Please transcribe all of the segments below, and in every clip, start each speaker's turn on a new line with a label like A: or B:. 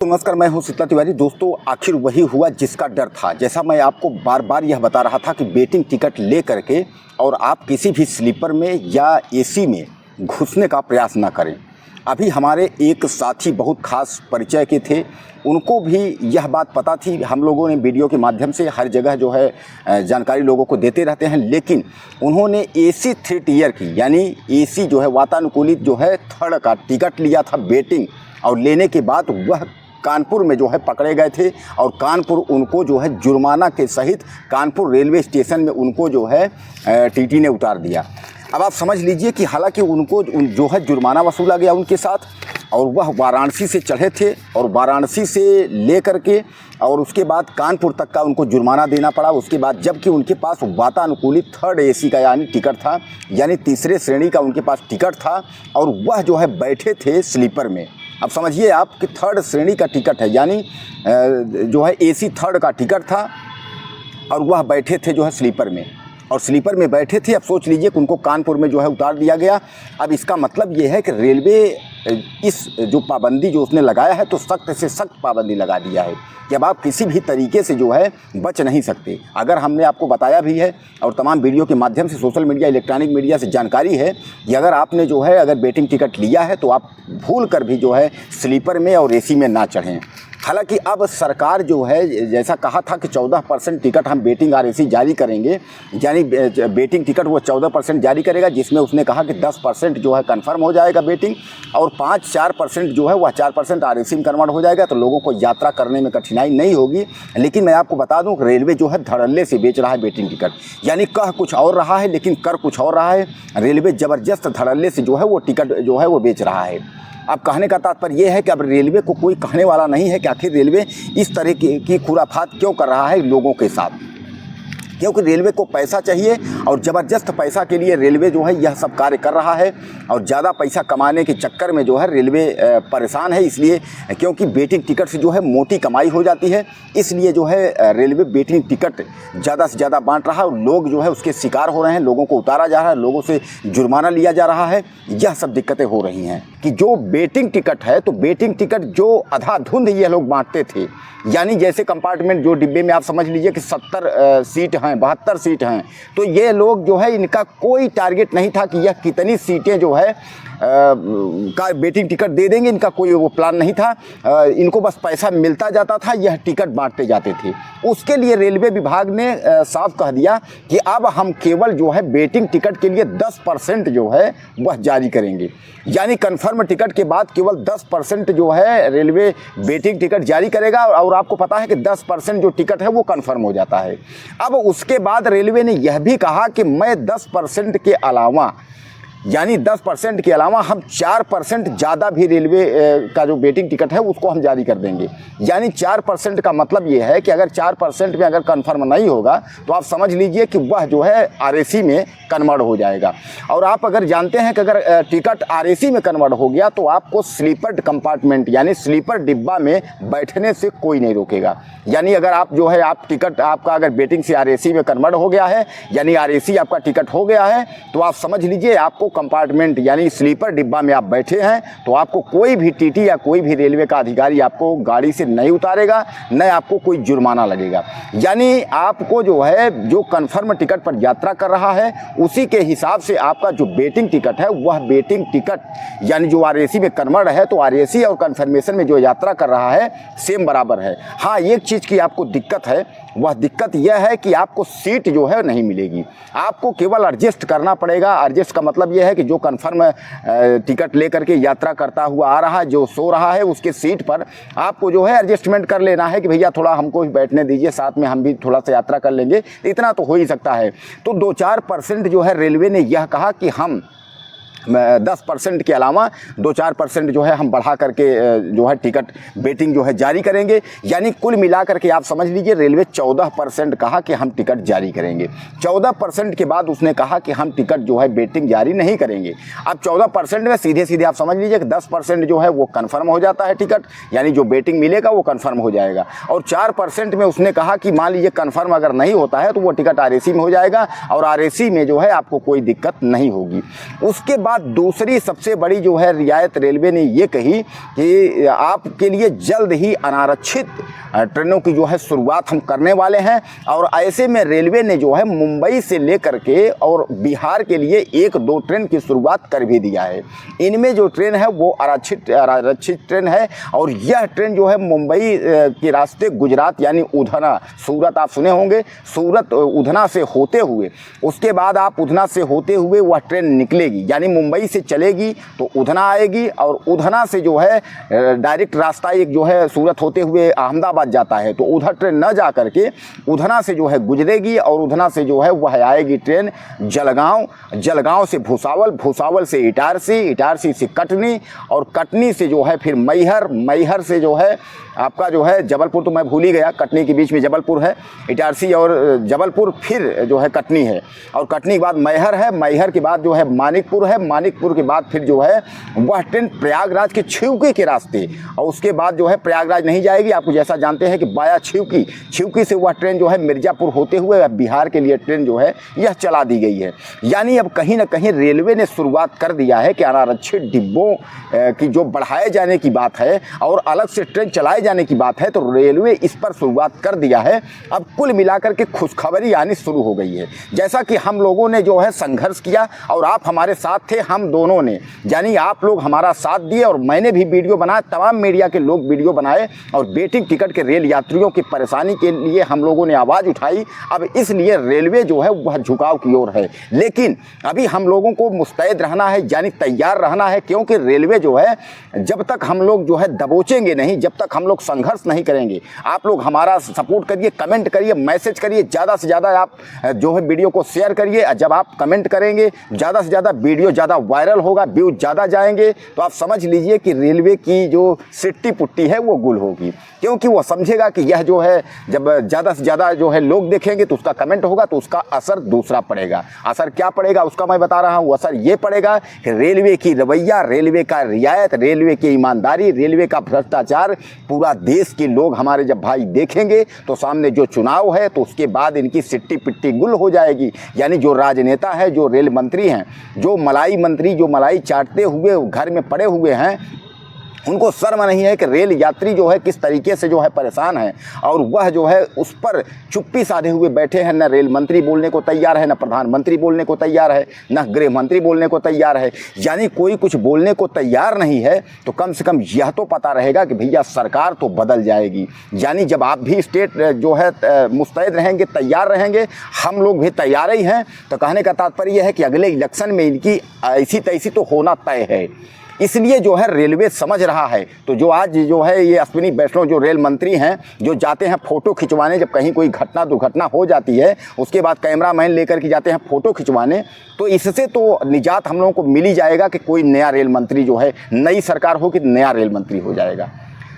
A: नमस्कार, मैं हूं शीतला तिवारी। दोस्तों, आखिर वही हुआ जिसका डर था। जैसा मैं आपको बार बार यह बता रहा था कि वेटिंग टिकट ले करके और आप किसी भी स्लीपर में या एसी में घुसने का प्रयास ना करें। अभी हमारे एक साथी बहुत खास परिचय के थे, उनको भी यह बात पता थी। हम लोगों ने वीडियो के माध्यम से हर जगह जो है जानकारी लोगों को देते रहते हैं, लेकिन उन्होंने एसी 3 टियर की यानी एसी जो है वातानुकूलित जो है 3rd का टिकट लिया था वेटिंग, और लेने के बाद वह कानपुर में जो है पकड़े गए थे और कानपुर उनको जो है जुर्माना के सहित कानपुर रेलवे स्टेशन में उनको जो है टीटी ने उतार दिया। अब आप समझ लीजिए कि हालांकि उनको जो है जुर्माना वसूला गया उनके साथ, और वह वाराणसी से चढ़े थे और वाराणसी से ले करके और उसके बाद कानपुर तक का उनको जुर्माना देना पड़ा। उसके बाद जबकि उनके पास वातानुकूलित 3rd एसी का यानी टिकट था, यानी तीसरे श्रेणी का उनके पास टिकट था, और वह जो है बैठे थे स्लीपर में। अब समझिए आप कि 3rd श्रेणी का टिकट है, यानी जो है एसी 3rd का टिकट था और वह बैठे थे जो है स्लीपर में, और स्लीपर में बैठे थे। अब सोच लीजिए कि उनको कानपुर में जो है उतार दिया गया। अब इसका मतलब ये है कि रेलवे इस जो पाबंदी जो उसने लगाया है तो सख्त से सख्त पाबंदी लगा दिया है कि अब आप किसी भी तरीके से जो है बच नहीं सकते। अगर हमने आपको बताया भी है और तमाम वीडियो के माध्यम से सोशल मीडिया, इलेक्ट्रॉनिक मीडिया से जानकारी है कि अगर आपने जो है अगर वेटिंग टिकट लिया है तो आप भूल कर भी जो है स्लीपर में और एसी में ना चढ़ें। हालांकि अब सरकार जो है जैसा कहा था कि 14% टिकट हम वेटिंग और एसी जारी करेंगे, यानी वेटिंग टिकट वो 14% जारी करेगा, जिसमें उसने कहा कि 10% जो है कंफर्म हो जाएगा वेटिंग, और 4% जो है वह 4% आरएसी में कन्वर्ट हो जाएगा, तो लोगों को यात्रा करने में कठिनाई नहीं होगी। लेकिन मैं आपको बता दूं रेलवे जो है धड़ल्ले से बेच रहा है वेटिंग टिकट, यानी कह कुछ और रहा है लेकिन कर कुछ और रहा है। रेलवे ज़बरदस्त धड़ल्ले से जो है वो टिकट जो है वो बेच रहा है। अब कहने का तात्पर्य यह है कि अब रेलवे को कोई कहने वाला नहीं है कि आखिर रेलवे इस तरह की खुराफात क्यों कर रहा है लोगों के साथ, क्योंकि रेलवे को पैसा चाहिए और ज़बरदस्त पैसा के लिए रेलवे जो है यह सब कार्य कर रहा है, और ज़्यादा पैसा कमाने के चक्कर में जो है रेलवे परेशान है। इसलिए क्योंकि वेटिंग टिकट से जो है मोटी कमाई हो जाती है, इसलिए जो है रेलवे वेटिंग टिकट ज़्यादा से ज़्यादा बांट रहा है, और लोग जो है उसके शिकार हो रहे हैं। लोगों को उतारा जा रहा है, लोगों से जुर्माना लिया जा रहा है। यह सब दिक्कतें हो रही हैं कि जो वेटिंग टिकट है तो वेटिंग टिकट जो आधाधुंध ये लोग बांटते थे, यानी जैसे कंपार्टमेंट जो डिब्बे में आप समझ लीजिए कि 70 सीट हैं, 72 सीट हैं, तो ये लोग जो है इनका कोई टारगेट नहीं था कि यह कितनी सीटें जो है का वेटिंग टिकट दे देंगे, इनका कोई वो प्लान नहीं था। इनको बस पैसा मिलता जाता था, यह टिकट बांटते जाते थे। उसके लिए रेलवे विभाग ने साफ कह दिया कि अब हम केवल जो है वेटिंग टिकट के लिए 10% जो है वह जारी करेंगे, यानी कन्फर्म टिकट के बाद केवल 10% जो है रेलवे वेटिंग टिकट जारी करेगा। और आपको पता है कि 10% जो टिकट है वो कन्फर्म हो जाता है। अब उसके बाद रेलवे ने यह भी कहा कि मैं 10% के अलावा, यानी 10% के अलावा हम 4% ज़्यादा भी रेलवे का जो वेटिंग टिकट है उसको हम जारी कर देंगे। यानी 4% का मतलब ये है कि अगर 4% में अगर कन्फर्म नहीं होगा तो आप समझ लीजिए कि वह जो है आरएसी में कन्वर्ट हो जाएगा। और आप अगर जानते हैं कि अगर टिकट आरएसी में कन्वर्ट हो गया तो आपको स्लीपर कंपार्टमेंट यानी स्लीपर डिब्बा में बैठने से कोई नहीं रोकेगा। यानी अगर आप जो है आप टिकट आपका अगर वेटिंग से आरएसी में कन्वर्ट हो गया है, यानी आरएसी आपका टिकट हो गया है, तो आप समझ लीजिए आपको कंपार्टमेंट यानी स्लीपर डिब्बा में आप बैठे हैं तो आपको कोई भी टीटी या कोई भी रेलवे का अधिकारी आपको गाड़ी से नहीं उतारेगा, न आपको कोई जुर्माना लगेगा। यानी आपको जो है जो कन्फर्म टिकट पर यात्रा कर रहा है उसी के हिसाब से आपका जो वेटिंग टिकट है वह वेटिंग टिकट यानी जो आरएसी में कन्वर्ट है तो आरएसी और कन्फर्मेशन में जो यात्रा कर रहा है सेम बराबर है। हाँ, एक चीज़ की आपको दिक्कत है, वह दिक्कत यह है कि आपको सीट जो है नहीं मिलेगी, आपको केवल एडजस्ट करना पड़ेगा। एडजस्ट का मतलब यह है कि जो कन्फर्म टिकट लेकर के यात्रा करता हुआ आ रहा है, जो सो रहा है, उसके सीट पर आपको जो है एडजस्टमेंट कर लेना है कि भैया थोड़ा हमको बैठने दीजिए, साथ में हम भी थोड़ा सा यात्रा कर लेंगे, इतना तो हो ही सकता है। तो 2-4% जो है रेलवे ने यह कहा कि हम 10% के अलावा 2-4% जो है हम बढ़ा करके जो है टिकट वेटिंग जो है जारी करेंगे। यानी कुल मिलाकर के आप समझ लीजिए रेलवे 14% कहा कि हम टिकट जारी करेंगे। 14% के बाद उसने कहा कि हम टिकट जो है वेटिंग जारी नहीं करेंगे। अब 14% में सीधे सीधे आप समझ लीजिए कि 10% जो है वो कन्फर्म हो जाता है टिकट, यानी जो वेटिंग मिलेगा वो कन्फर्म हो जाएगा। और 4% में उसने कहा कि मान लीजिए कन्फर्म अगर नहीं होता है तो वो टिकट आरएसी में हो जाएगा और आरएसी में जो है आपको कोई दिक्कत नहीं होगी। उसके बाद दूसरी सबसे बड़ी जो है रियायत रेलवे ने ये कही कि आपके लिए जल्द ही अनारक्षित ट्रेनों की जो है शुरुआत हम करने वाले हैं। और ऐसे में रेलवे ने जो है मुंबई से लेकर के और बिहार के लिए 1-2 ट्रेन की शुरुआत कर भी दिया है। इनमें जो ट्रेन है वो आरक्षित ट्रेन है और यह ट्रेन जो है मुंबई के रास्ते गुजरात यानी उधना, सूरत आप सुने होंगे, सूरत उधना से होते हुए, उसके बाद आप उधना से होते हुए वह ट्रेन निकलेगी, यानी मुंबई से चलेगी तो उधना आएगी और उधना से जो है डायरेक्ट रास्ता एक जो है सूरत होते हुए अहमदाबाद जाता है, तो उधर ट्रेन न जा करके उधना से जो है गुजरेगी और उधना से जो है वह आएगी ट्रेन जलगांव, जलगांव से भुसावल, भुसावल से इटारसी, इटारसी से कटनी और कटनी से जो है फिर मैहर, मैहर से जो है आपका जो है जबलपुर, तो मैं भूल ही गया, कटनी के बीच में जबलपुर है, इटारसी और जबलपुर फिर जो है कटनी है और कटनी के बाद मैहर है, मैहर के बाद जो है मानिकपुर है, मानिकपुर के बाद फिर जो है वह ट्रेन प्रयागराज के छिवकी के रास्ते और उसके बाद जो है प्रयागराज नहीं जाएगी, आपको जैसा जानते हैं कि बाया छिवकी, छिवकी से वह ट्रेन जो है मिर्ज़ापुर होते हुए बिहार के लिए ट्रेन जो है यह चला दी गई है। यानी अब कहीं ना कहीं रेलवे ने शुरुआत कर दिया है कि अनारक्षित डिब्बों की जो बढ़ाए जाने की बात है और अलग से ट्रेन चलाए जाने की बात है, तो रेलवे इस पर शुरुआत कर दिया है। अब कुल मिलाकर के खुशखबरी आनी शुरू हो गई है। जैसा कि हम लोगों ने जो है संघर्ष किया और आप हमारे साथ थे, हम दोनों ने, यानी आप लोग हमारा साथ दिए और मैंने भी वीडियो बनाया, तमाम मीडिया के लोग वीडियो बनाए और वेटिंग टिकट के रेल यात्रियों की परेशानी के लिए हम लोगों ने आवाज़ उठाई। अब इसलिए रेलवे जो है वह झुकाव की ओर है, लेकिन अभी हम लोगों को मुस्तैद रहना है, यानी तैयार रहना है, क्योंकि रेलवे जो है जब तक हम लोग जो है दबोचेंगे नहीं, जब तक हम लोग संघर्ष नहीं करेंगे। आप लोग हमारा सपोर्ट करिए, कमेंट करिए, मैसेज करिए, ज़्यादा से ज़्यादा आप जो है वीडियो को शेयर करिए। जब आप कमेंट करेंगे ज़्यादा से ज़्यादा वीडियो ज़्यादा वायरल होगा, व्यूज ज़्यादा जाएंगे, तो आप समझ लीजिए कि रेलवे की जो सिट्टी पुट्टी है वो गुल होगी, क्योंकि वो समझेगा कि यह जो है जब ज़्यादा से ज़्यादा जो है लोग देखेंगे तो उसका कमेंट होगा तो उसका असर दूसरा पड़ेगा। असर क्या पड़ेगा उसका मैं बता रहा हूँ। असर ये पड़ेगा कि रेलवे की रवैया, रेलवे का रियायत, रेलवे की ईमानदारी, रेलवे का भ्रष्टाचार पूरा देश के लोग हमारे जब भाई देखेंगे तो सामने जो चुनाव है तो उसके बाद इनकी सिट्टी पिट्टी गुल हो जाएगी। यानी जो राजनेता है, जो रेल मंत्री हैं, जो मलाई मंत्री जो मलाई चाटते हुए घर में पड़े हुए हैं, उनको शर्म नहीं है कि रेल यात्री जो है किस तरीके से जो है परेशान है और वह जो है उस पर चुप्पी साधे हुए बैठे हैं। न रेल मंत्री बोलने को तैयार है, न प्रधानमंत्री बोलने को तैयार है, न गृह मंत्री बोलने को तैयार है, यानी कोई कुछ बोलने को तैयार नहीं है। तो कम से कम यह तो पता रहेगा कि भैया सरकार तो बदल जाएगी। यानी जब आप भी स्टेट जो है मुस्तैद रहेंगे, तैयार रहेंगे, हम लोग भी तैयार ही हैं। तो कहने का तात्पर्य यह है कि अगले इलेक्शन में इनकी ऐसी तैसी तो होना तय है। इसलिए जो है रेलवे समझ रहा है। तो जो आज जो है ये अश्विनी वैष्णव जो रेल मंत्री हैं, जो जाते हैं फ़ोटो खिंचवाने, जब कहीं कोई घटना दुर्घटना हो जाती है उसके बाद कैमरामैन लेकर के जाते हैं फ़ोटो खिंचवाने, तो इससे तो निजात हम लोगों को मिल ही जाएगा कि कोई नया रेल मंत्री जो है, नई सरकार हो कि नया रेल मंत्री हो जाएगा।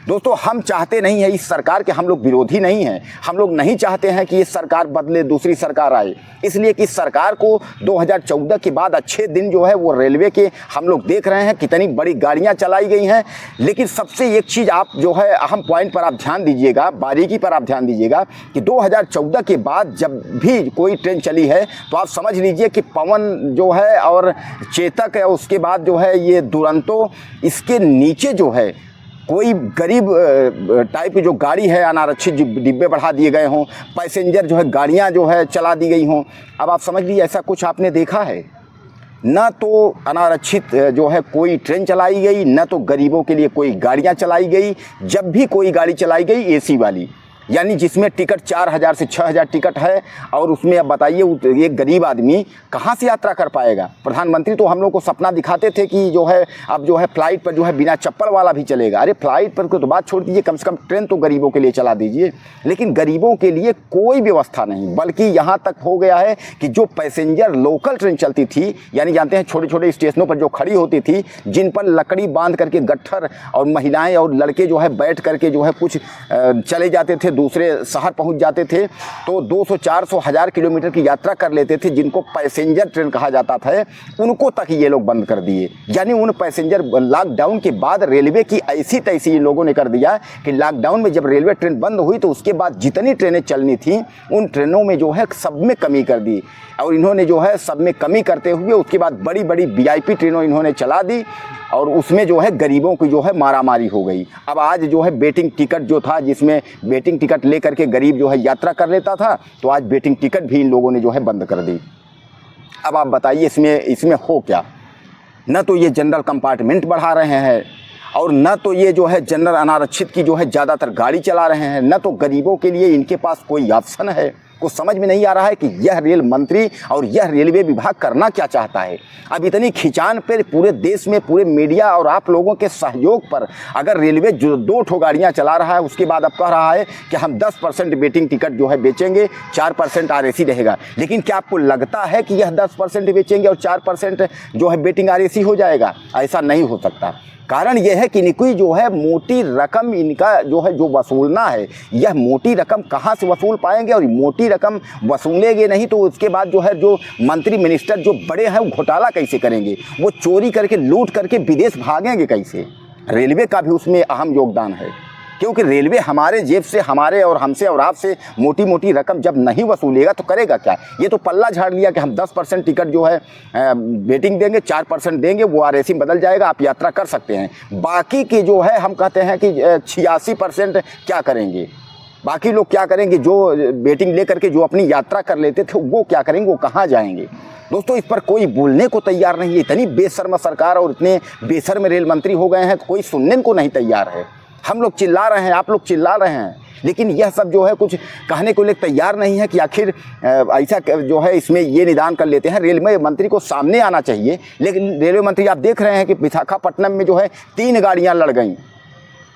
A: दोस्तों हम चाहते नहीं है इस सरकार के, हम लोग विरोधी नहीं हैं, हम लोग नहीं चाहते हैं कि ये सरकार बदले, दूसरी सरकार आए। इसलिए कि इस सरकार को 2014 के बाद अच्छे दिन जो है वो रेलवे के हम लोग देख रहे हैं, कितनी बड़ी गाड़ियां चलाई गई हैं। लेकिन सबसे एक चीज़ आप जो है अहम पॉइंट पर आप ध्यान दीजिएगा, बारीकी पर आप ध्यान दीजिएगा कि 2014 के बाद जब भी कोई ट्रेन चली है तो आप समझ लीजिए कि पवन जो है और चेतक है, उसके बाद जो है ये दुरंतो, इसके नीचे जो है कोई गरीब टाइप की जो गाड़ी है, अनारक्षित डिब्बे बढ़ा दिए गए हों, पैसेंजर जो है गाड़ियां जो है चला दी गई हों। अब आप समझ लीजिए ऐसा कुछ आपने देखा है? न तो अनारक्षित जो है कोई ट्रेन चलाई गई, न तो गरीबों के लिए कोई गाड़ियां चलाई गई। जब भी कोई गाड़ी चलाई गई एसी वाली, यानी जिसमें टिकट 4000 से 6000 टिकट है, और उसमें अब बताइए एक गरीब आदमी कहाँ से यात्रा कर पाएगा। प्रधानमंत्री तो हम लोग को सपना दिखाते थे कि जो है अब जो है फ्लाइट पर जो है बिना चप्पल वाला भी चलेगा। अरे फ्लाइट पर तो बात छोड़ दीजिए, कम से कम ट्रेन तो गरीबों के लिए चला दीजिए। लेकिन गरीबों के लिए कोई व्यवस्था नहीं, बल्कि यहाँ तक हो गया है कि जो पैसेंजर लोकल ट्रेन चलती थी, यानी जानते हैं छोटे छोटे स्टेशनों पर जो खड़ी होती थी, जिन पर लकड़ी बांध करके गट्ठर और महिलाएँ और लड़के जो है बैठ करके जो है कुछ चले जाते थे दूसरे शहर पहुंच जाते थे तो 200, 400, 1000 किलोमीटर की यात्रा कर लेते थे, जिनको पैसेंजर ट्रेन कहा जाता था, उनको तक ये लोग बंद कर दिए। यानी उन पैसेंजर, लॉकडाउन के बाद रेलवे की ऐसी तैसी इन लोगों ने कर दिया कि लॉकडाउन में जब रेलवे ट्रेन बंद हुई तो उसके बाद जितनी ट्रेनें चलनी थी उन ट्रेनों में जो है सब में कमी कर दी। और इन्होंने जो है सब में कमी करते हुए उसके बाद बड़ी बड़ी VIP ट्रेनों इन्होंने चला दी और उसमें जो है गरीबों की जो है मारामारी हो गई। अब आज जो है वेटिंग टिकट जो था, जिसमें वेटिंग टिकट लेकर के गरीब जो है यात्रा कर लेता था, तो आज वेटिंग टिकट भी इन लोगों ने जो है बंद कर दी। अब आप बताइए इसमें हो क्या? न तो ये जनरल कंपार्टमेंट बढ़ा रहे हैं और न तो ये जो है जनरल अनारक्षित की जो है ज़्यादातर गाड़ी चला रहे हैं, न तो गरीबों के लिए इनके पास कोई ऑप्शन है। कुछ समझ में नहीं आ रहा है कि यह रेल मंत्री और यह रेलवे विभाग करना क्या चाहता है। अब इतनी खिंचान पर पूरे देश में, पूरे मीडिया और आप लोगों के सहयोग पर अगर रेलवे जो 2 ठो गाड़ियाँ चला रहा है, उसके बाद अब कह रहा है कि हम 10% वेटिंग टिकट जो है बेचेंगे, 4% RAC रहेगा। लेकिन क्या आपको लगता है कि यह 10% बेचेंगे और 4% जो है वेटिंग RAC हो जाएगा? ऐसा नहीं हो सकता। कारण यह है कि इनकी जो है मोटी रकम, इनका जो है जो वसूलना है, यह मोटी रकम कहाँ से वसूल पाएंगे? और मोटी रकम वसूलेंगे नहीं तो उसके बाद जो है जो मंत्री मिनिस्टर जो बड़े हैं वो घोटाला कैसे करेंगे? वो चोरी करके, लूट करके विदेश भागेंगे कैसे? रेलवे का भी उसमें अहम योगदान है, क्योंकि रेलवे हमारे जेब से, हमारे और हमसे और आपसे मोटी मोटी रकम जब नहीं वसूलेगा तो करेगा क्या? ये तो पल्ला झाड़ लिया कि हम 10% टिकट जो है वेटिंग देंगे, 4% देंगे, वो RAC में बदल जाएगा, आप यात्रा कर सकते हैं। बाकी की जो है हम कहते हैं कि 86% क्या करेंगे? बाकी लोग क्या करेंगे? जो वेटिंग ले करके जो अपनी यात्रा कर लेते थे वो क्या करेंगे? वो कहाँ जाएंगे? दोस्तों, इस पर कोई बोलने को तैयार नहीं है। इतनी बेशर्म सरकार और इतने बेशर्म रेल मंत्री हो गए हैं, कोई सुनने को नहीं तैयार है। हम लोग चिल्ला रहे हैं, आप लोग चिल्ला रहे हैं, लेकिन यह सब जो है कुछ कहने को लेकर तैयार नहीं है कि आखिर ऐसा जो है इसमें ये निदान कर लेते हैं। रेलवे मंत्री को सामने आना चाहिए। लेकिन रेलवे मंत्री आप देख रहे हैं कि विशाखापट्टनम में जो है 3 गाड़ियां लड़ गई।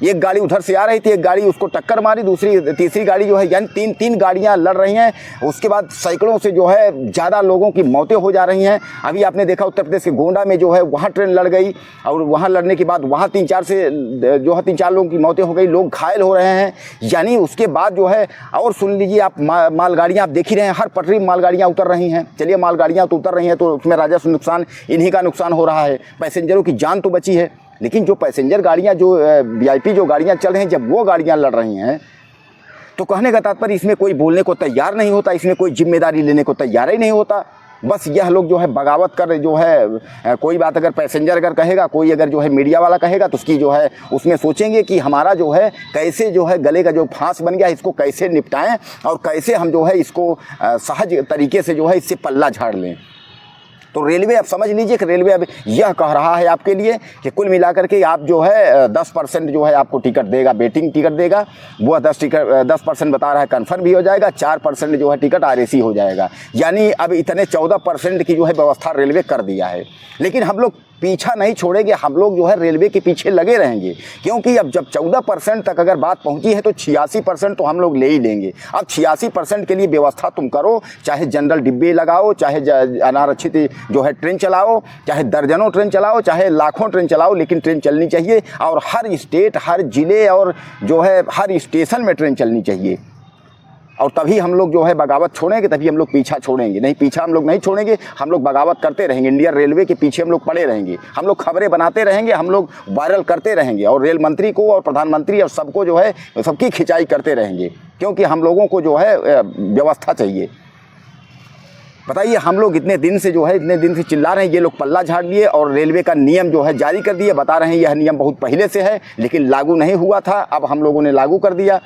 A: एक गाड़ी उधर से आ रही थी, एक गाड़ी उसको टक्कर मारी, तीसरी गाड़ी जो है, यानी तीन गाड़ियां लड़ रही हैं। उसके बाद सैकड़ों से जो है ज़्यादा लोगों की मौतें हो जा रही हैं। अभी आपने देखा उत्तर प्रदेश के गोंडा में जो है वहाँ ट्रेन लड़ गई और वहाँ लड़ने के बाद वहाँ 3-4 लोगों की मौतें हो गई, लोग घायल हो रहे हैं। यानी उसके बाद जो है, और सुन लीजिए आप, मालगाड़ियाँ आप देख ही रहे हैं, हर पटरी मालगाड़ियाँ उतर रही हैं। चलिए मालगाड़ियाँ तो उतर रही हैं तो उसमें राजस्व नुकसान, इन्हीं का नुकसान हो रहा है, पैसेंजरों की जान तो बची है। लेकिन जो पैसेंजर गाड़ियाँ, जो VIP जो गाड़ियाँ चल रही हैं, जब वो गाड़ियाँ लड़ रही हैं तो कहने का तात्पर्य इसमें कोई बोलने को तैयार नहीं होता, इसमें कोई जिम्मेदारी लेने को तैयार ही नहीं होता। बस यह लोग जो है बगावत कर जो है, कोई बात अगर पैसेंजर अगर कहेगा, कोई अगर जो है मीडिया वाला कहेगा तो उसकी जो है उसमें सोचेंगे कि हमारा जो है कैसे जो है गले का जो फांस बन गया, इसको कैसे निपटाएं और कैसे हम जो है इसको सहज तरीके से जो है इससे पल्ला झाड़ लें। तो रेलवे अब समझ लीजिए कि रेलवे अब यह कह रहा है आपके लिए कि कुल मिलाकर के आप जो है 10% जो है आपको टिकट देगा, वेटिंग टिकट देगा। वो 10% बता रहा है कन्फर्म भी हो जाएगा, 4% जो है टिकट RAC हो जाएगा। यानी अब इतने 14% की जो है व्यवस्था रेलवे कर दिया है। लेकिन हम लोग पीछा नहीं छोड़ेंगे, हम लोग जो है रेलवे के पीछे लगे रहेंगे, क्योंकि अब जब 14% तक अगर बात पहुंची है तो 86% तो हम लोग ले ही लेंगे। अब 86% के लिए व्यवस्था तुम करो, चाहे जनरल डिब्बे लगाओ, चाहे अनारक्षित जो है ट्रेन चलाओ, चाहे दर्जनों ट्रेन चलाओ, चाहे लाखों ट्रेन चलाओ, लेकिन ट्रेन चलनी चाहिए। और हर स्टेट, हर जिले और जो है हर स्टेशन में ट्रेन चलनी चाहिए। और तभी हम लोग जो है बगावत छोड़ेंगे, तभी हम लोग पीछा छोड़ेंगे। नहीं, पीछा हम लोग नहीं छोड़ेंगे, हम लोग बगावत करते रहेंगे। इंडियन रेलवे के पीछे हम लोग पड़े रहेंगे, हम लोग खबरें बनाते रहेंगे, हम लोग वायरल करते रहेंगे और रेल मंत्री को और प्रधानमंत्री और सबको जो है सबकी खिंचाई करते रहेंगे, क्योंकि हम लोगों को जो है व्यवस्था चाहिए। बताइए, हम लोग इतने दिन से चिल्ला रहे हैं, ये लोग पल्ला झाड़ लिए और रेलवे का नियम जो है जारी कर दिए। बता रहे हैं यह नियम बहुत पहले से है लेकिन लागू नहीं हुआ था, अब हम लोगों ने लागू कर दिया।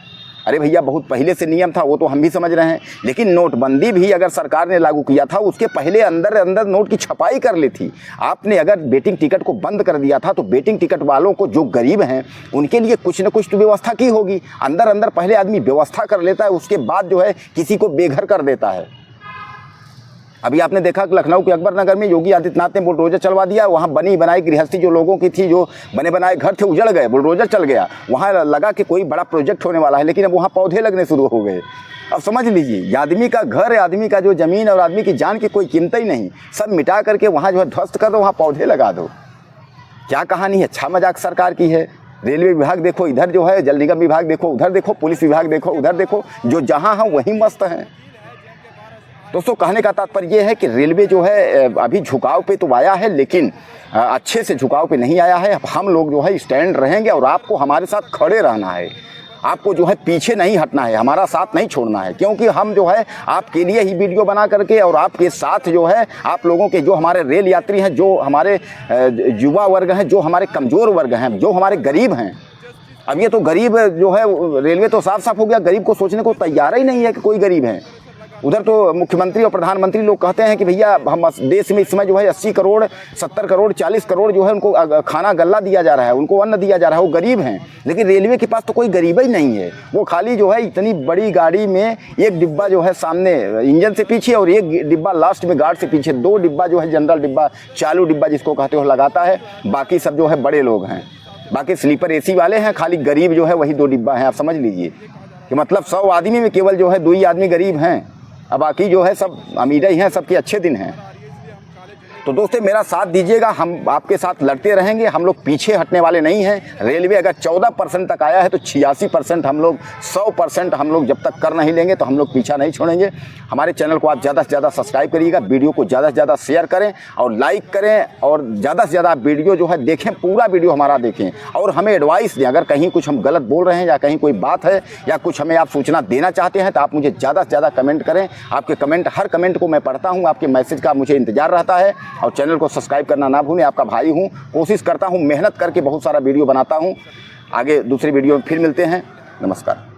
A: अरे भैया, बहुत पहले से नियम था, वो तो हम भी समझ रहे हैं, लेकिन नोटबंदी भी अगर सरकार ने लागू किया था उसके पहले अंदर नोट की छपाई कर ली थी। आपने अगर वेटिंग टिकट को बंद कर दिया था तो वेटिंग टिकट वालों को, जो गरीब हैं, उनके लिए कुछ न कुछ तो व्यवस्था की होगी। अंदर पहले आदमी व्यवस्था कर लेता है, उसके बाद जो है किसी को बेघर कर देता है। अभी आपने देखा कि लखनऊ के अकबर नगर में योगी आदित्यनाथ ने बुलडोजर चलवा दिया। वहाँ बनी बनाई गृहस्थी जो लोगों की थी, जो बने बनाए घर थे, उजड़ गए, बुलडोजर चल गया। वहाँ लगा कि कोई बड़ा प्रोजेक्ट होने वाला है, लेकिन अब वहाँ पौधे लगने शुरू हो गए। अब समझ लीजिए, आदमी का घर, आदमी का जो ज़मीन और आदमी की जान की कोई कीमत ही नहीं, सब मिटा करके वहाँ जो है ध्वस्त कर दो, वहाँ पौधे लगा दो। क्या कहानी है? अच्छा मजाक सरकार की है। रेलवे विभाग देखो इधर जो है, जल निगम विभाग देखो उधर देखो, पुलिस विभाग देखो उधर देखो, जो जहाँ हैं वहीं मस्त हैं। दोस्तों कहने का तात्पर्य ये है कि रेलवे जो है अभी झुकाव पे तो आया है, लेकिन अच्छे से झुकाव पे नहीं आया है। हम लोग जो है स्टैंड रहेंगे और आपको हमारे साथ खड़े रहना है, आपको जो है पीछे नहीं हटना है, हमारा साथ नहीं छोड़ना है, क्योंकि हम जो है आपके लिए ही वीडियो बना करके और आपके साथ जो है आप लोगों के, जो हमारे रेल यात्री हैं, जो हमारे युवा वर्ग हैं, जो हमारे कमज़ोर वर्ग हैं, जो हमारे गरीब हैं। अब ये तो गरीब जो है, रेलवे तो साफ साफ हो गया गरीब को सोचने को तैयार ही नहीं है कि कोई गरीब है। उधर तो मुख्यमंत्री और प्रधानमंत्री लोग कहते हैं कि भैया हम देश में इस समय जो है 80 करोड़ 70 करोड़ 40 करोड़ जो है उनको खाना गल्ला दिया जा रहा है, उनको अन्न दिया जा रहा है, वो गरीब हैं। लेकिन रेलवे के पास तो कोई गरीब ही नहीं है। वो खाली जो है इतनी बड़ी गाड़ी में एक डिब्बा जो है सामने इंजन से पीछे और एक डिब्बा लास्ट में गार्ड से पीछे, 2 डिब्बा जो है जनरल डिब्बा, चालू डिब्बा जिसको कहते हो लगाता है। बाकी सब जो है बड़े लोग हैं, बाकी स्लीपर AC वाले हैं, खाली गरीब जो है वही 2 डिब्बा हैं। आप समझ लीजिए कि मतलब 100 आदमी में केवल जो है 2 ही आदमी गरीब हैं, अब बाकी जो है सब अमीर ही हैं, सबके अच्छे दिन हैं। तो दोस्तों मेरा साथ दीजिएगा, हम आपके साथ लड़ते रहेंगे, हम लोग पीछे हटने वाले नहीं हैं। रेलवे अगर 14% तक आया है तो 86% हम लोग, 100% हम लोग जब तक कर नहीं लेंगे तो हम लोग पीछा नहीं छोड़ेंगे। हमारे चैनल को आप ज़्यादा से ज़्यादा सब्सक्राइब करिएगा, वीडियो को ज़्यादा से ज़्यादा शेयर करें और लाइक करें, और ज़्यादा से ज़्यादा वीडियो जो है देखें, पूरा वीडियो हमारा देखें और हमें एडवाइस दें। अगर कहीं कुछ हम गलत बोल रहे हैं या कहीं कोई बात है या कुछ हमें आप सूचना देना चाहते हैं तो आप मुझे ज़्यादा से ज़्यादा कमेंट करें। आपके कमेंट, हर कमेंट को मैं पढ़ता हूँ, आपके मैसेज का मुझे इंतजार रहता है। और चैनल को सब्सक्राइब करना ना भूलें। आपका भाई हूँ, कोशिश करता हूँ, मेहनत करके बहुत सारा वीडियो बनाता हूँ। आगे दूसरी वीडियो में फिर मिलते हैं। नमस्कार।